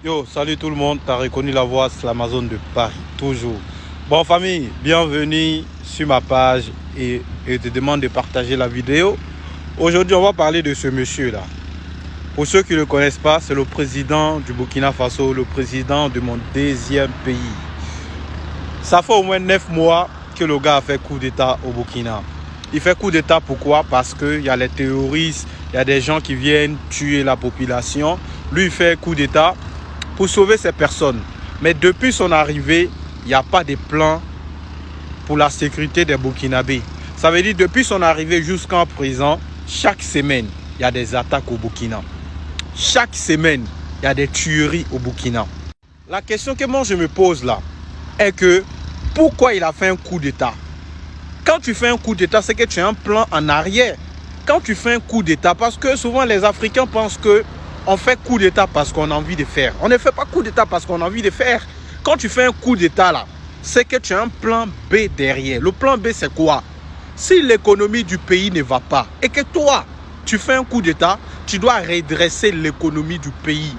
Yo, salut tout le monde, t'as reconnu la voix, c'est l'Amazon de Paris, toujours. Bon famille, bienvenue sur ma page et je te demande de partager la vidéo. Aujourd'hui, on va parler de ce monsieur-là. Pour ceux qui ne le connaissent pas, c'est le président du Burkina Faso, le président de mon deuxième pays. Ça fait au moins 9 mois que le gars a fait coup d'État au Burkina. Il fait coup d'État pourquoi? Parce qu'il y a les terroristes, il y a des gens qui viennent tuer la population. Lui, il fait coup d'État pour sauver ces personnes. Mais depuis son arrivée, il n'y a pas de plan pour la sécurité des Burkinabés. Ça veut dire depuis son arrivée jusqu'à présent, chaque semaine, il y a des attaques au Burkina. Chaque semaine, il y a des tueries au Burkina. La question que moi je me pose là est que pourquoi il a fait un coup d'État? Quand tu fais un coup d'État, c'est que tu as un plan en arrière. Quand tu fais un coup d'État, parce que souvent les Africains pensent que on fait coup d'État parce qu'on a envie de faire. On ne fait pas coup d'État parce qu'on a envie de faire. Quand tu fais un coup d'État là, c'est que tu as un plan B derrière. Le plan B, c'est quoi? Si l'économie du pays ne va pas et que toi, tu fais un coup d'État, tu dois redresser l'économie du pays.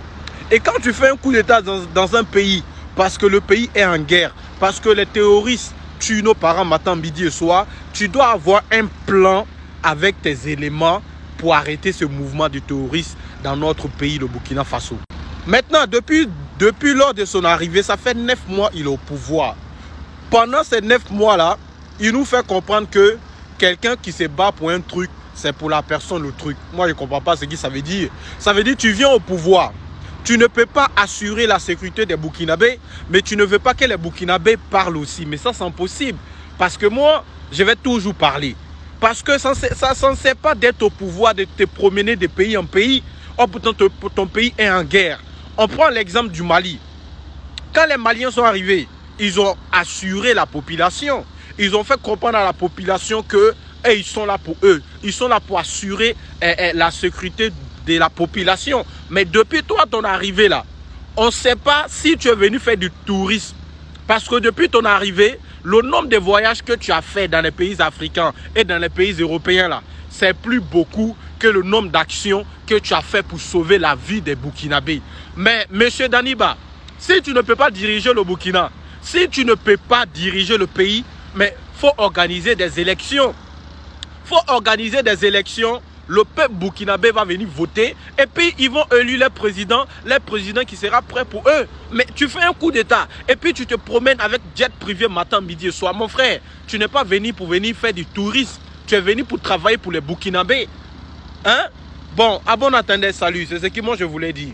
Et quand tu fais un coup d'État dans un pays, parce que le pays est en guerre, parce que les terroristes tuent nos parents matin, midi et soir, tu dois avoir un plan avec tes éléments pour arrêter ce mouvement de terroristes dans notre pays, le Burkina Faso. Maintenant, depuis lors de son arrivée, ça fait 9 mois qu'il est au pouvoir. Pendant ces 9 mois-là, il nous fait comprendre que quelqu'un qui se bat pour un truc, c'est pour la personne le truc. Moi, je ne comprends pas ce que ça veut dire. Ça veut dire que tu viens au pouvoir. Tu ne peux pas assurer la sécurité des Burkinabés, mais tu ne veux pas que les Burkinabés parlent aussi. Mais ça, c'est impossible. Parce que moi, je vais toujours parler. Parce que ça ne sert pas d'être au pouvoir, de te promener de pays en pays. Oh, pourtant, ton pays est en guerre. On prend l'exemple du Mali. Quand les Maliens sont arrivés, ils ont assuré la population. Ils ont fait comprendre à la population que ils sont là pour eux. Ils sont là pour assurer la sécurité de la population. Mais depuis toi, ton arrivée là, on ne sait pas si tu es venu faire du tourisme. Parce que depuis ton arrivée, le nombre de voyages que tu as fait dans les pays africains et dans les pays européens là, c'est plus beaucoup que le nombre d'actions que tu as fait pour sauver la vie des Burkinabés. Mais monsieur Daniba, si tu ne peux pas diriger le Burkina, si tu ne peux pas diriger le pays, mais il faut organiser des élections. Il faut organiser des élections. Le peuple burkinabé va venir voter et puis ils vont élire les présidents qui sera prêt pour eux. Mais tu fais un coup d'État et puis tu te promènes avec jet privé matin, midi et soir. Mon frère, tu n'es pas venu pour venir faire du tourisme. Tu es venu pour travailler pour les Burkinabés. Hein? Bon, à bon entendeur, salut. C'est ce que moi je voulais dire.